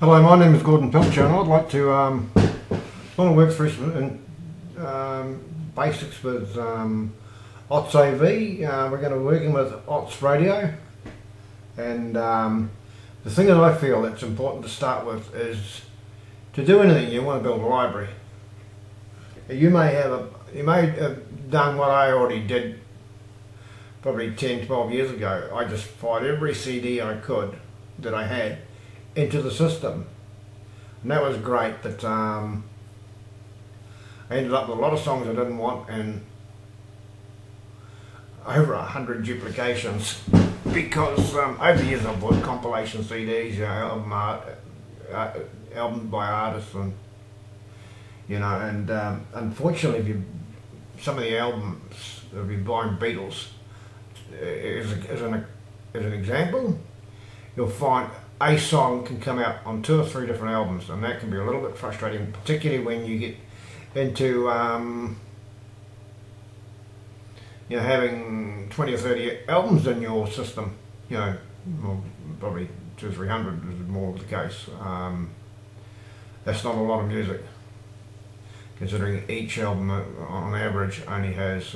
Hello, my name is Gordon Pilcher and I'd like to want to work through some basics with OTS AV. We're going to be working with OTS radio, and the thing that I feel that's important to start with is to do anything you want to build a library. You may have done what I already did probably 10-12 years ago. I just fired every CD I could that I had into the system, and that was great, but I ended up with a lot of songs I didn't want and over 100 duplications, because over the years I've bought compilation CDs, albums by artists, and unfortunately, some of the albums, if you're buying Beatles as an example, you'll find a song can come out on 2 or 3 different albums, and that can be a little bit frustrating, particularly when you get into having 20 or 30 albums in your system. Well, probably 200 or 300 is more of the case. That's not a lot of music, considering each album on average only has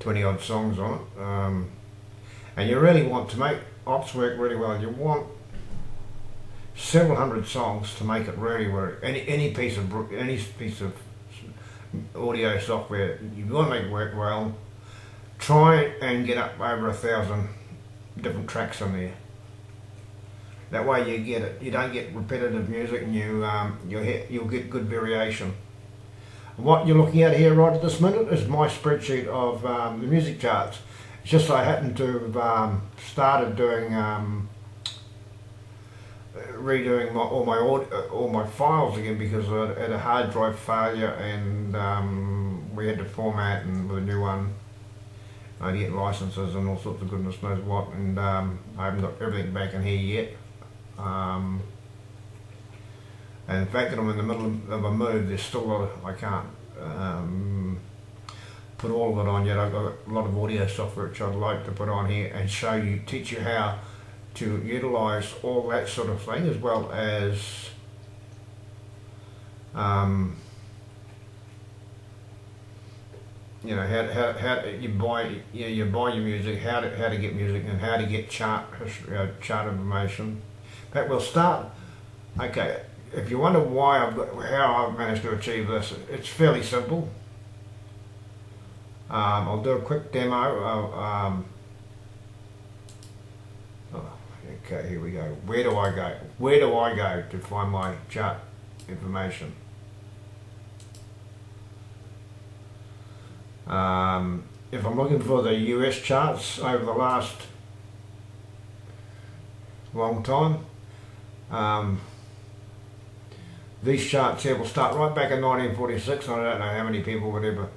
20 odd songs on it. And you really want to make OTS work really well. You want several hundred songs to make it really work. Any piece of audio software, you want to make it work well. Try and get up over 1,000 different tracks in there. That way you get it. You don't get repetitive music, and you'll get good variation. What you're looking at here right at this minute is my spreadsheet of the music charts. It's just I happen to have started doing redoing all my files again, because I had a hard drive failure, and we had to format and with a new one. I had to get licenses and all sorts of goodness knows what, and I haven't got everything back in here yet. And in fact, that I'm in the middle of a move. There's still a lot of, I can't put all of it on yet. I've got a lot of audio software which I'd like to put on here and teach you how to utilize all that sort of thing, as well as how you buy your music, how to get music, and how to get chart information. That will start. Okay, if you wonder how I've managed to achieve this, it's fairly simple. I'll do a quick demo. Okay, here we go. Where do I go? Where do I go to find my chart information? If I'm looking for the US charts over the last long time, these charts here will start right back in 1946. I don't know how many people would ever,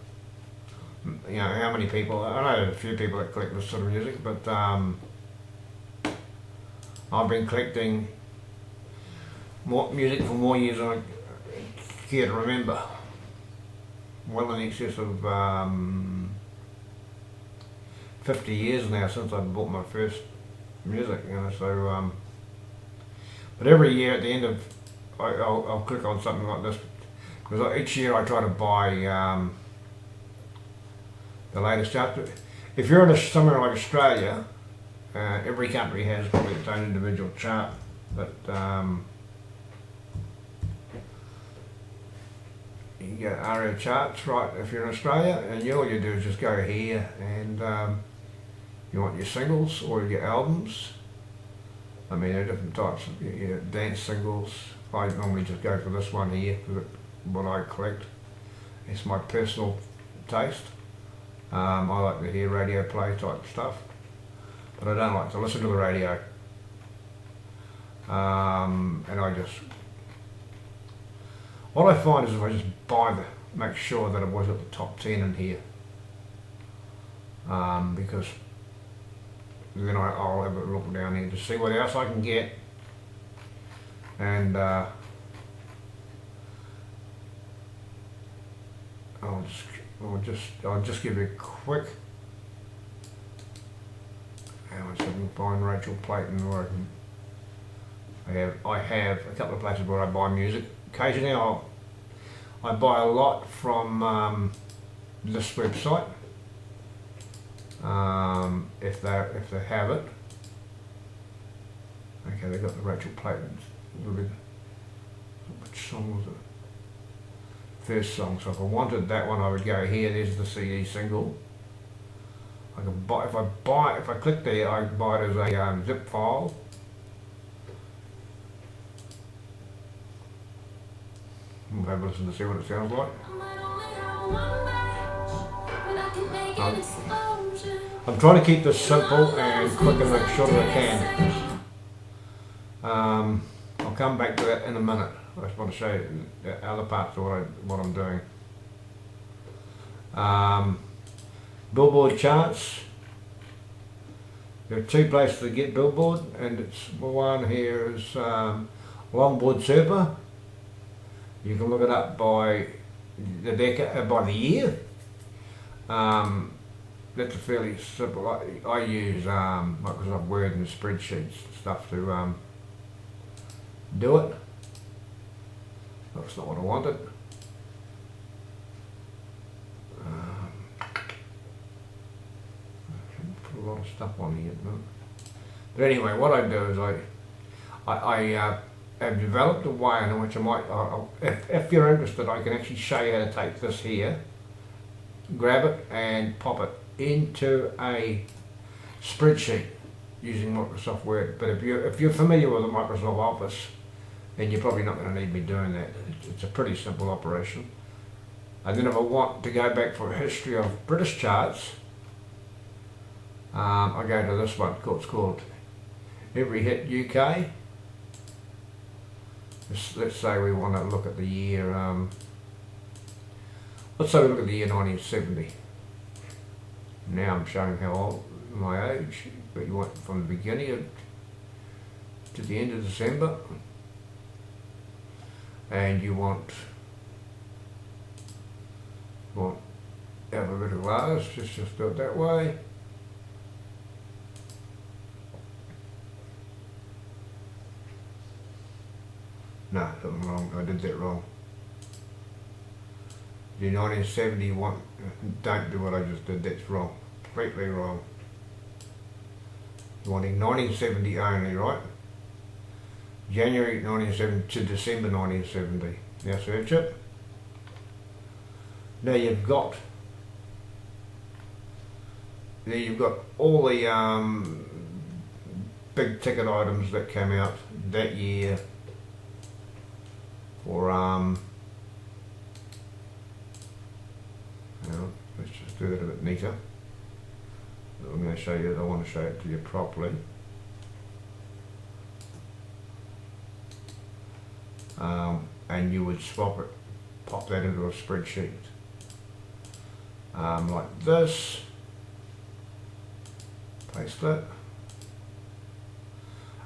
how many people, I know a few people that collect this sort of music, but I've been collecting more music for more years than I care to remember. Well in excess of 50 years now since I bought my first music, so but every year at the end of, I'll click on something like this, because each year I try to buy the latest chart. If you're in somewhere like Australia, every country has probably its own individual chart, but you can get ARIA charts, right, if you're in Australia, and all you do is just go here, and you want your singles or your albums. I mean, there are different types of dance singles. I normally just go for this one here, because what I collect. It's my personal taste. I like to hear radio play type stuff, but I don't like to listen to the radio. And what I find is, if I just make sure that it was at the top 10 in here, because then I'll have a look down here to see what else I can get, and I'll just give you a quick. How much I can find Rachel Playton, or I can I have a couple of places where I buy music. Occasionally I buy a lot from this website, if they have it. Okay, they got the Rachel Platten. Which song was it? First song. So if I wanted that one, I would go here. There's the CD single. I can buy if I click there, I can buy it as a zip file. We'll have a listen to see what it sounds like. I'm trying to keep this simple and quick and make sure that I can. I'll come back to that in a minute. I just want to show you the other parts of what I'm doing. Billboard charts. There are two places to get Billboard, and it's one here is Longboard Surfer. You can look it up by the year. That's a fairly simple. I use Microsoft Word and spreadsheets and stuff to do it. That's not what I wanted. Put a lot of stuff on here, but anyway, what I do is I have developed a way in which I might, if you're interested, I can actually show you how to take this here, grab it and pop it into a spreadsheet using Microsoft Word. But if you're familiar with the Microsoft Office, then you're probably not going to need me doing that. It's a pretty simple operation. And then if I want to go back for a history of British charts, I go to this one. It's called Every Hit UK. Let's say we want to look at the year, let's say we look at the year 1970. Now I'm showing how old, my age, but you want from the beginning to the end of December. And you want alphabetical letters, just do it that way. No, something wrong. I did that wrong. The 1971. Don't do what I just did. That's wrong. Completely wrong. You're wanting 1970 only, right? January 1970 to December 1970. Now search it. Now you've got all the big ticket items that came out that year. Or let's just do that a bit neater. I'm going to show you. I want to show it to you properly. And you would swap it, pop that into a spreadsheet like this. Paste it.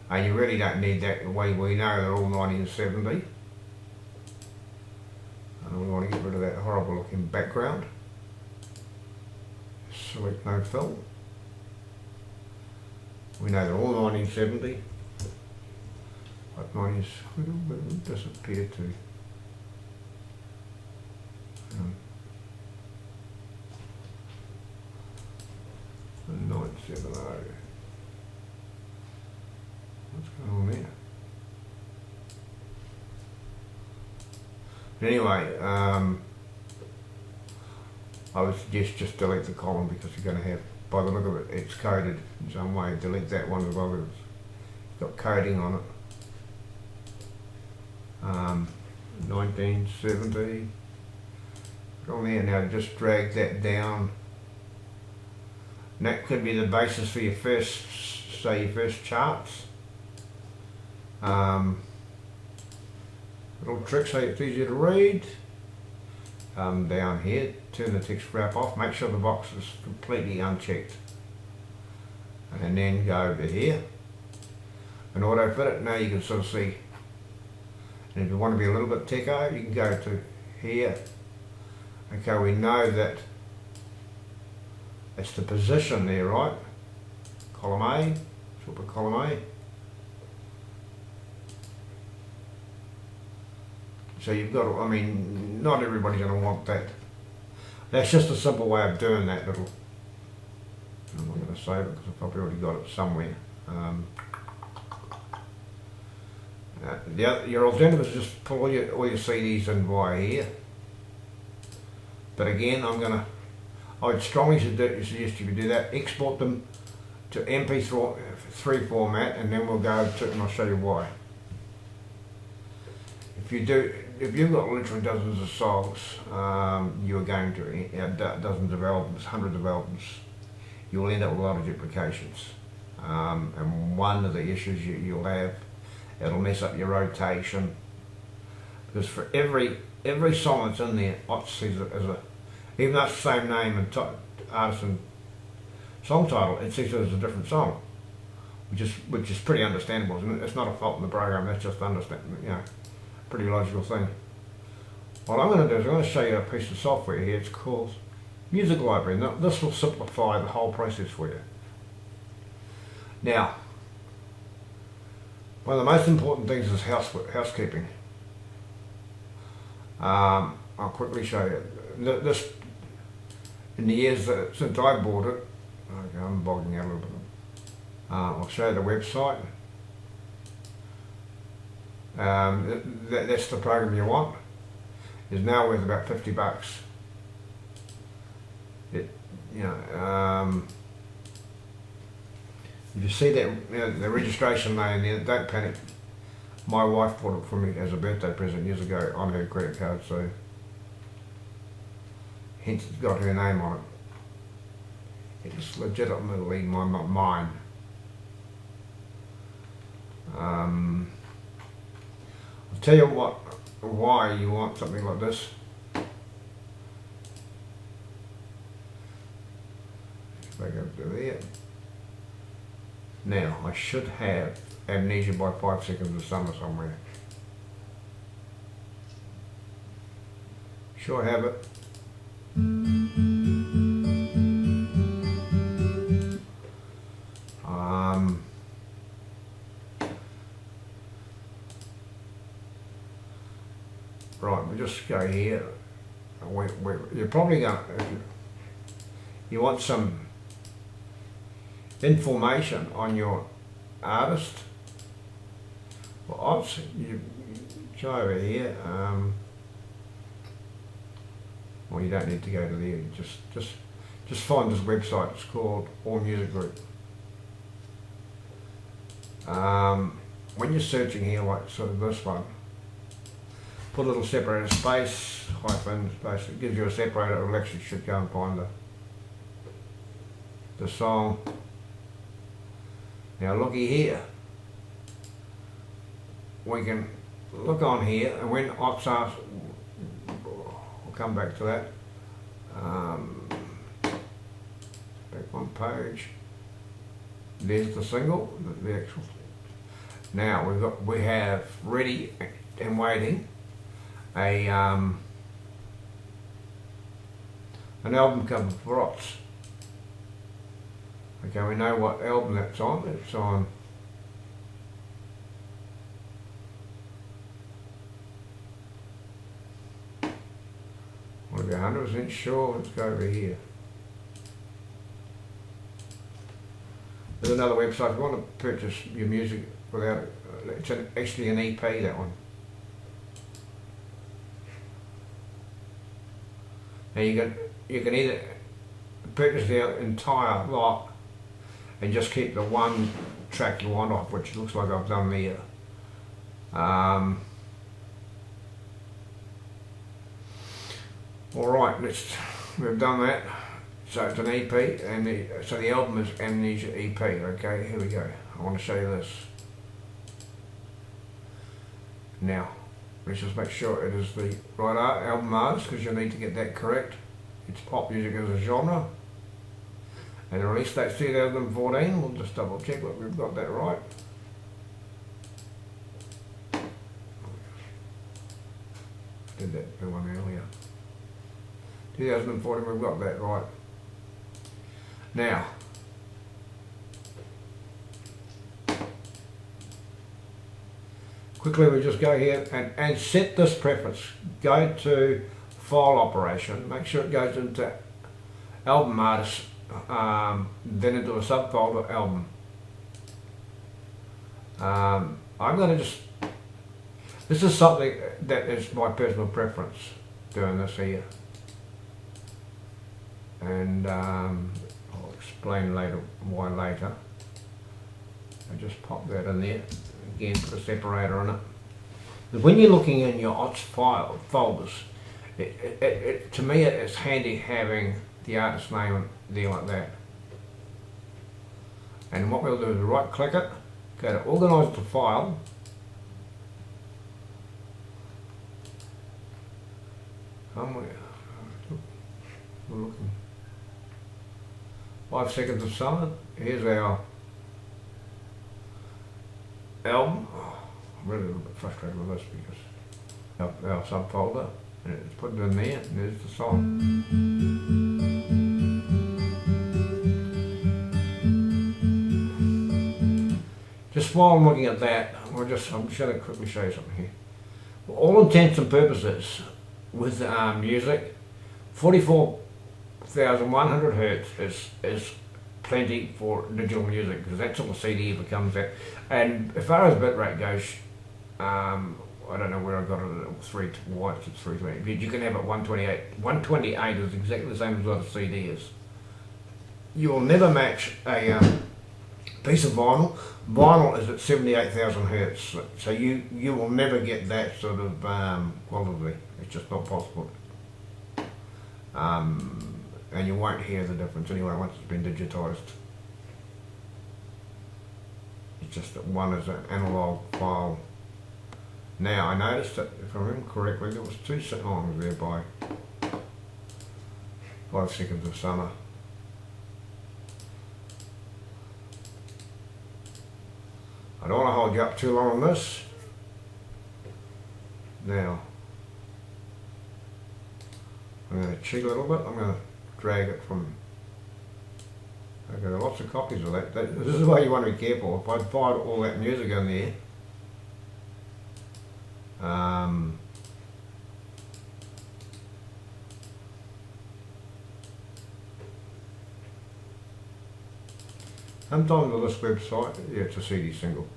And you really don't need that. The way we know they're all 1970. And we want to get rid of that horrible looking background. Select no fill. We know they're all 1970. Like 90s, will disappear to 970. What's going on there? But anyway, I would suggest just delete the column because you're going to have, by the look of it, it's coded in some way. Delete that one as well. It's got coding on it. 1970. Put on there now. Just drag that down. And that could be the basis for your first, say, your first charts. Little trick so it's easier to read. Down here, turn the text wrap off. Make sure the box is completely unchecked. And then go over here and auto fit it. Now you can sort of see. And if you want to be a little bit techo, you can go to here. Okay, we know that it's the position there, right? Column A, so we'll put column A. So you've got to, I mean, not everybody's going to want that. That's just a simple way of doing that little. I'm not going to save it because I've probably already got it somewhere. Your alternative is just pull all your CDs in via here. But again, I would strongly suggest you do that. Export them to MP3 format, and then we'll go to, and I'll show you why. If you've got literally dozens of songs, you're going to dozens of albums, hundreds of albums. You'll end up with a lot of duplications, and one of the issues you'll have, it'll mess up your rotation, because for every song that's in there, even though it's the same name and artist and song title, it sees it as a different song, which is pretty understandable. It's not a fault in the program. That's just pretty logical thing. What I'm going to do is I'm going to show you a piece of software here. It's called Music Library. Now, this will simplify the whole process for you. Now, one of the most important things is housekeeping. I'll quickly show you. This, in the years since I bought it, okay, I'm bogging out a little bit. I'll show you the website. That's the program you want. It's now worth about $50. If you see that the registration name there, don't panic. My wife bought it for me as a birthday present years ago on her credit card, so hence it's got her name on it. It's legitimately mine. I'll tell you why you want something like this. Back up to there. Now, I should have Amnesia by 5 Seconds of Summer somewhere. Sure have it. Right, we'll just go here. You're probably going to, you want some information on your artist. Well, obviously, you go over here. Well, you don't need to go to there. Just find this website. It's called All Music Group. When you're searching here, like sort of this one, put a little separator space, hyphen space. It gives you a separator. It actually should go and find the song. Now looky here. We can look on here, and when ops asks, we'll come back to that. Back one page. There's the single, the actual. Now we have ready and waiting an album cover for ops. Okay, we know what album that's on. It's on I want to be 100% sure. Let's go over here. There's another website. If you want to purchase your music without it's actually an EP, that one. Now you can either purchase the entire lot and just keep the one track you want off, which looks like I've done there. Alright, we've done that. So it's an EP, and so the album is Amnesia EP. Okay, here we go. I want to show you this. Now, let's just make sure it is the right album artist, because you need to get that correct. It's pop music as a genre. And the release date's 2014. We'll just double check that we've got that right. Did that one earlier. 2014, we've got that right. Now, quickly we just go here and set this preference. Go to file operation, make sure it goes into album artist, then into a subfolder album. I'm going to just, this is something that is my personal preference, doing this here. And I'll explain later why later. I just pop that in there, again put a separator on it. But when you're looking in your OTS folders, to me it's handy having the artist name there like that. And what we'll do is right click it, go to organise the file, somewhere, we're looking, 5 seconds of summer, here's our album. I'm really a little bit frustrated with this because our subfolder, and it's put it in there, and there's the song. Just while I'm looking at that, I'm just going to quickly show you something here. For all intents and purposes, with music, 44,100 hertz is plenty for digital music, because that's all the CD ever comes at. And as far as bitrate goes, I don't know where I got it at 320, but you can have it 128. 128 is exactly the same as what a CD is. You will never match a piece of vinyl. Vinyl is at 78,000 hertz, so you will never get that sort of quality. It's just not possible. And you won't hear the difference anyway once it's been digitized. It's just that one is an analog file. Now I noticed that, if I remember correctly, there was 2 songs there by 5 seconds of summer. I don't want to hold you up too long on this. Now, I'm going to cheat a little bit. I'm going to drag it from, okay, there are lots of copies of that. This is why you want to be careful. If I find all that music in there, sometimes on this website, yeah, it's a CD single.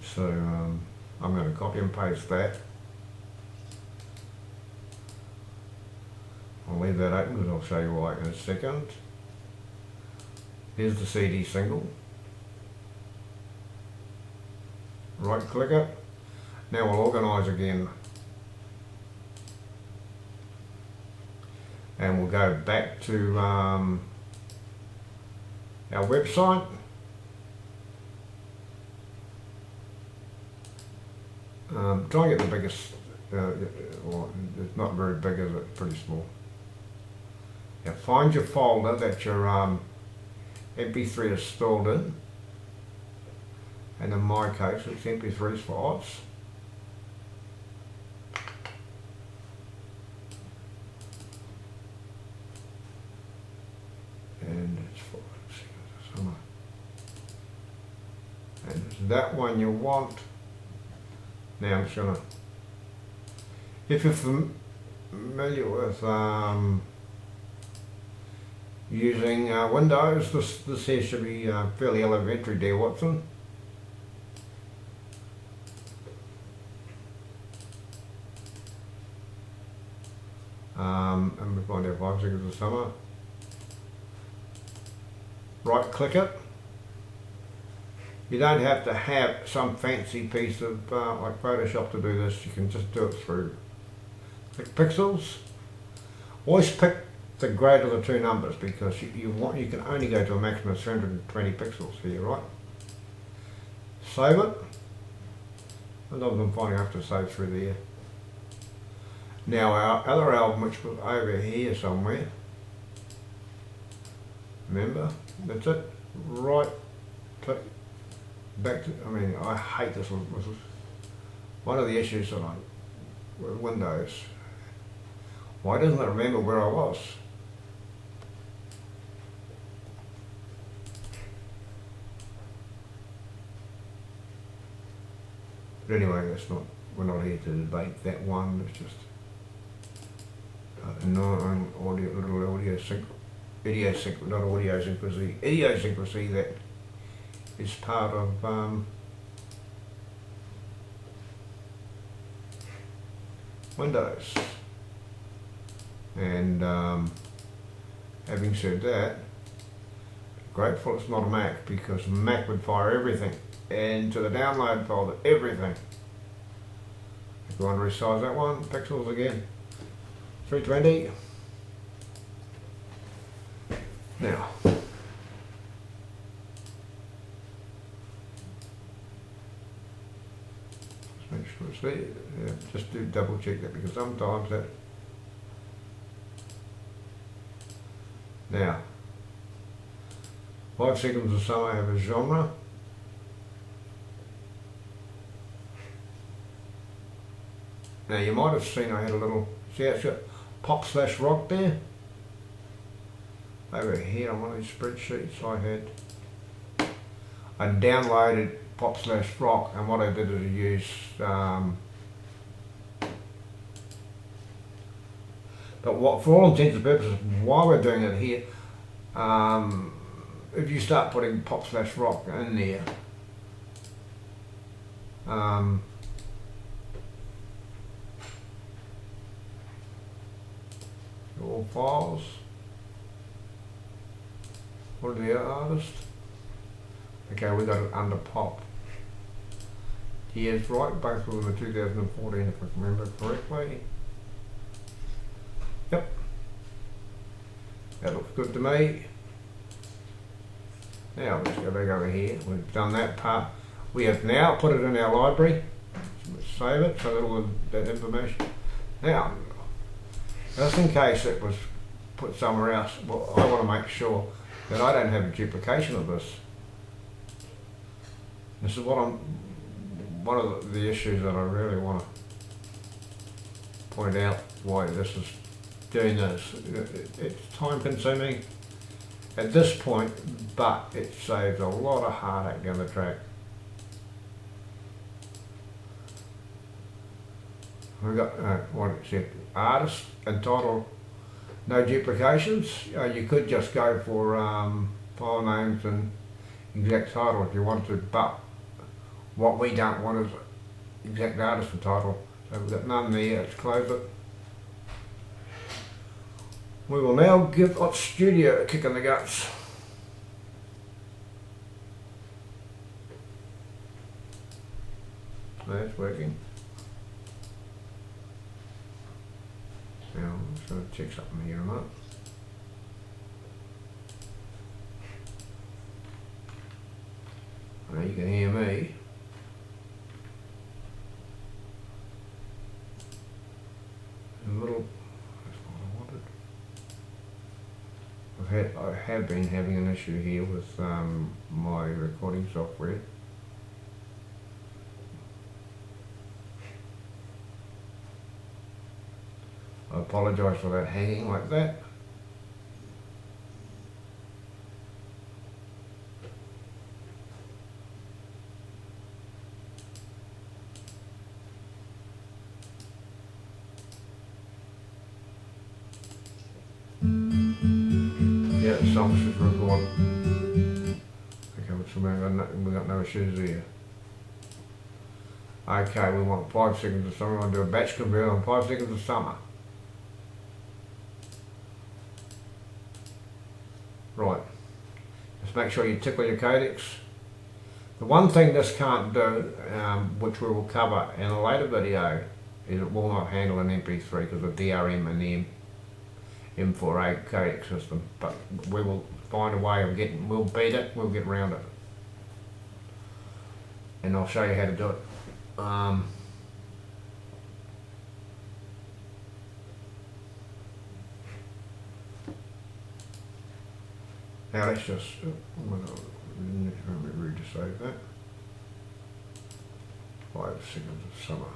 So I'm going to copy and paste that. I'll leave that open because I'll show you why in a second. Here's the CD single. Right click it. Now we'll organise again. And we'll go back to our website. Try and get the biggest, well, it's not very big, is it? Pretty small. Now find your folder that your MP3 is stored in, and in my case it's MP3s for OTS. And it's for summer. And it's that one you want. Now I'm just gonna, if you're familiar with using Windows, this here should be fairly elementary there, Watson. And we find our 5 seconds of summer. Right click it. You don't have to have some fancy piece of like Photoshop to do this. You can just do it through click pixels. Always pick the greater of the 2 numbers, because you can only go to a maximum of 320 pixels here, right? Save it. Sometimes I'm finding I have to save through there. Now our other album, which was over here somewhere, remember, that's it, right click, back to, I mean, I hate this one. This is one of the issues that with Windows. Why doesn't it remember where I was? But anyway, that's not, we're not here to debate that one. It's just little idiosyncrasy that is part of Windows. And having said that, grateful it's not a Mac, because Mac would fire everything into the download folder, everything. If you want to resize that one, pixels again, 320. Now, just make sure it's there. Yeah, just do double check that, because sometimes that. Now, 5 Seconds of Summer have a genre. Now you might have seen I had a little, see how it's got pop/rock there? Over here on one of these spreadsheets I downloaded pop/rock, and what I did is use but what, for all intents and purposes, while we're doing it here, if you start putting pop/rock in there, all files, what are the artist? Okay, we got it under pop. He is right, both of them are 2014 if I can remember correctly. Yep, that looks good to me. Now let's go back over here. We've done that part. We have now put it in our library. Let's save it so that all that information. Now, just in case it was put somewhere else, well, I want to make sure that I don't have a duplication of this. This is what one of the issues that I really want to point out why this is doing this. It's time consuming at this point, but it saves a lot of heartache down the track. We've got what it said, artist and title, no duplications. You could just go for file names and exact title if you wanted to, but what we don't want is exact artist and title. So we've got none there. Let's close it. We will now give OTS Studio a kick in the guts. That's working. Now, I'm just going to check something here a minute. Now you can hear me. A little, that's what I wanted. I have been having an issue here with my recording software. I apologise for that hanging like that. Yeah, the song's just recording. Okay, we've got no issues here. Okay, we want 5 seconds of summer. We want to do a batch convert on 5 seconds of summer. Right, just make sure you tickle your codecs. The one thing this can't do, which we will cover in a later video, is it will not handle an MP3 because of DRM and the M4A codec system. But we will find a way of getting, we'll beat it, we'll get around it. And I'll show you how to do it. Now let's just, remember to save that. 5 seconds of summer.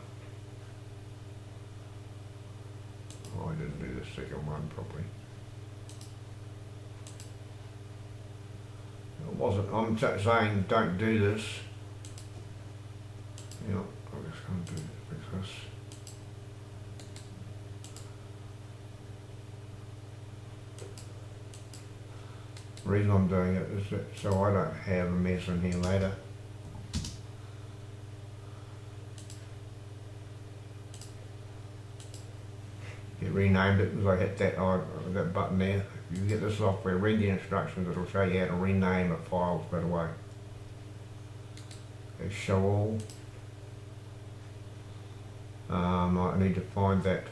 Oh, I didn't do the second one properly. It wasn't, I'm saying don't do this. You know, going to do fix this. The reason I'm doing it is that so I don't have a mess in here later. It renamed it as I hit that button there. If you get the software, read the instructions, it'll show you how to rename a file straight away. Okay, show all. I need to find that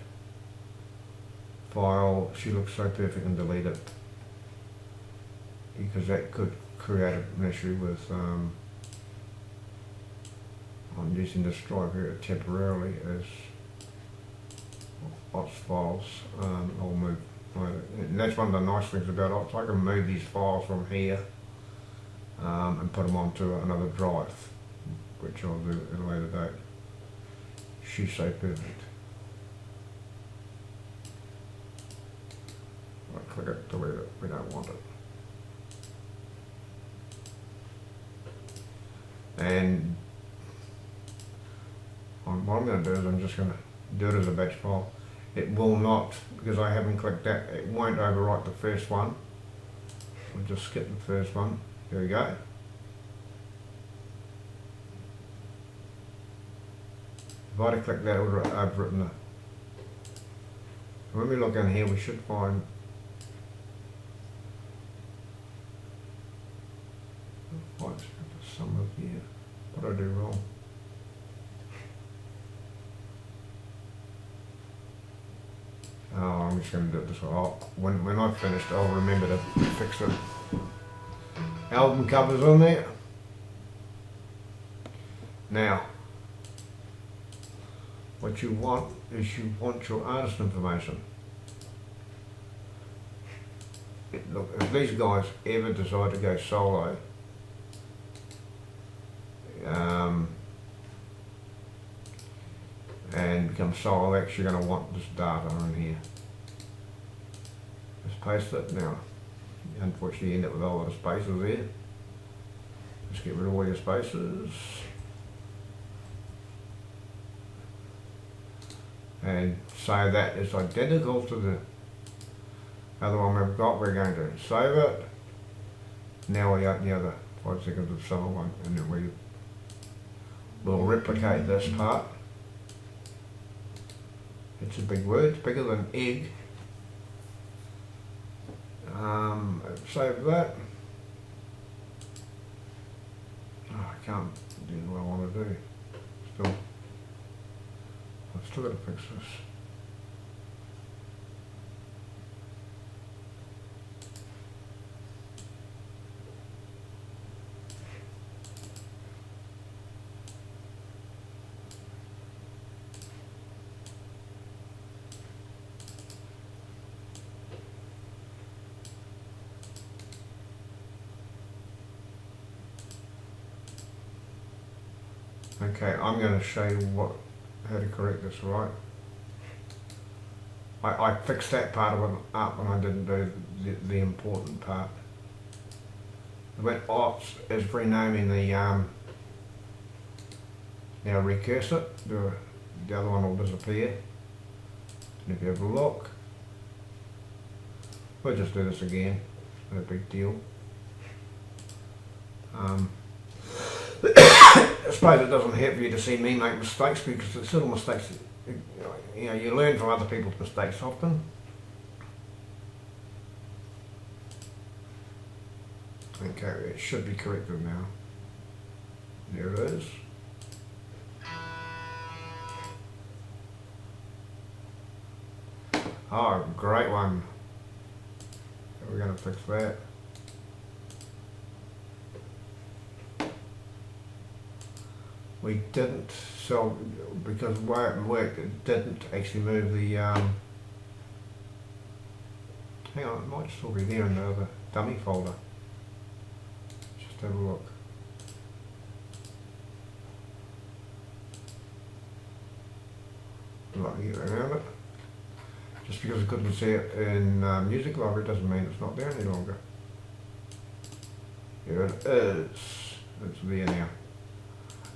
file. She looks so perfect, and delete it, because that could create an issue with I'm using this drive here temporarily as OTS files. I'll move, and that's one of the nice things about OTS. I can move these files from here and put them onto another drive, which I'll do at a later date. She's so perfect. Right click it, delete it, we don't want it. And what I'm going to do is I'm just going to do it as a batch file. It will not, because I haven't clicked that, it won't overwrite the first one. We'll just skip the first one. There we go. If I'd have clicked that, it would have overwritten the... When we look in here, we should find... Some of here. What did I do wrong? Oh, I'm just going to do it this way. When I've finished, I'll remember to fix it. Album covers on there. Now, what you want is you want your artist information. Look, if these guys ever decide to go solo, and become solo acts, you're going to want this data in here. Just paste it. Now, unfortunately you end up with a lot of spaces there. Just get rid of all your spaces. And say that is identical to the other one we've got. We're going to save it. Now we open the other 5 seconds of summer one, and then we will replicate this part. It's a big word, bigger than egg. Save that. Oh, I can't do what I want to do. I've still got to fix this. Okay, I'm going to show you how to correct this, right? I fixed that part of it up and I didn't do the important part. When OTS is renaming the, now recurse it, the other one will disappear. And if you have a look, we'll just do this again, no big deal. I suppose it doesn't hurt for you to see me make mistakes, because it's little mistakes, you know, you learn from other people's mistakes often. Okay, it should be corrected now. There it is. Oh, great one. We're going to fix that. We didn't, so because where it worked, it didn't actually move the, hang on, it might still be there in the other dummy folder. Just have a look. Like get around it. Just because I couldn't see it in Music Library doesn't mean it's not there any longer. Here it is. It's there now.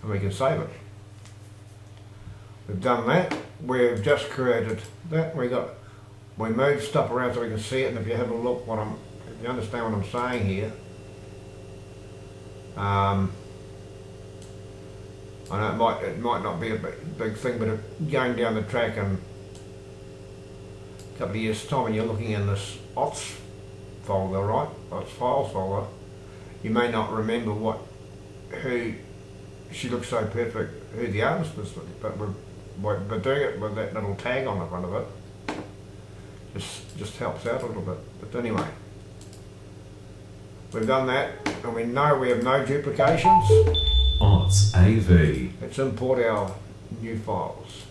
And we can save it. we've done that. We've just created that. We moved stuff around so we can see it, and if you have a look if you understand what I'm saying here, I know it might not be a big thing, but going down the track in a couple of years' time, and you're looking in this OTS folder, right? OTS files folder, you may not remember who she looks so perfect, who the artist is, but we're doing it with that little tag on the front of it. Just helps out a little bit. But anyway, we've done that, and we know we have no duplications. OTS AV. Let's import our new files.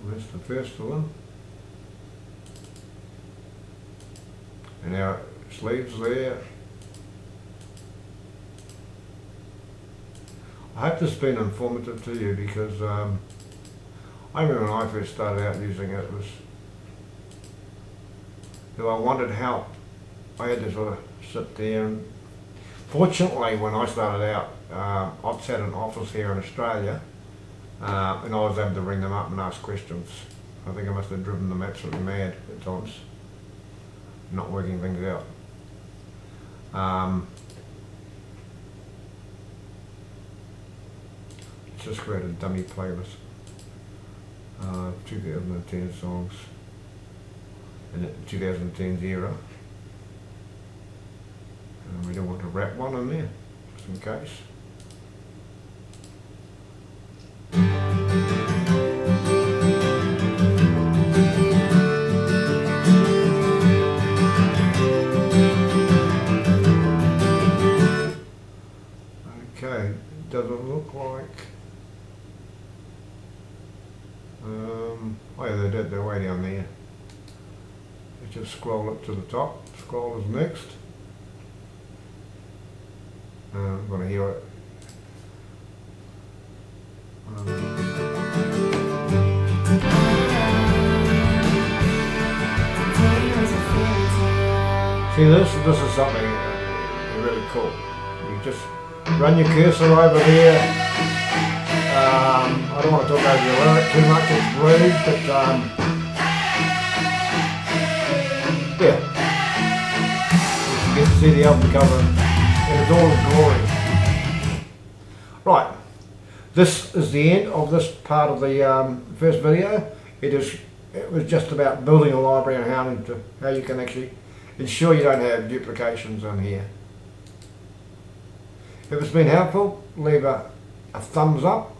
That's the first one. And our sleeves there. I hope this has been informative to you, because I remember when I first started out using it, if I wanted help, I had to sort of sit there. And fortunately, when I started out, OTS had an office here in Australia, and I was able to ring them up and ask questions. I think I must have driven them absolutely mad at times, not working things out. Just created a dummy playlist, 2010 songs in the 2010s era, and we don't want to wrap one in there, just in case. Okay, does it look like? Oh yeah, they're way down there. Let's just scroll up to the top. Scroll is next. I'm going to hear it. See this? This is something really cool. You just run your cursor over here. I don't want to talk over your lyric too much, it's rude, but yeah. You get to see the album cover in its all its glory. Right, this is the end of this part of the first video. It was just about building a library and how you can actually ensure you don't have duplications on here. If it's been helpful, leave a thumbs up.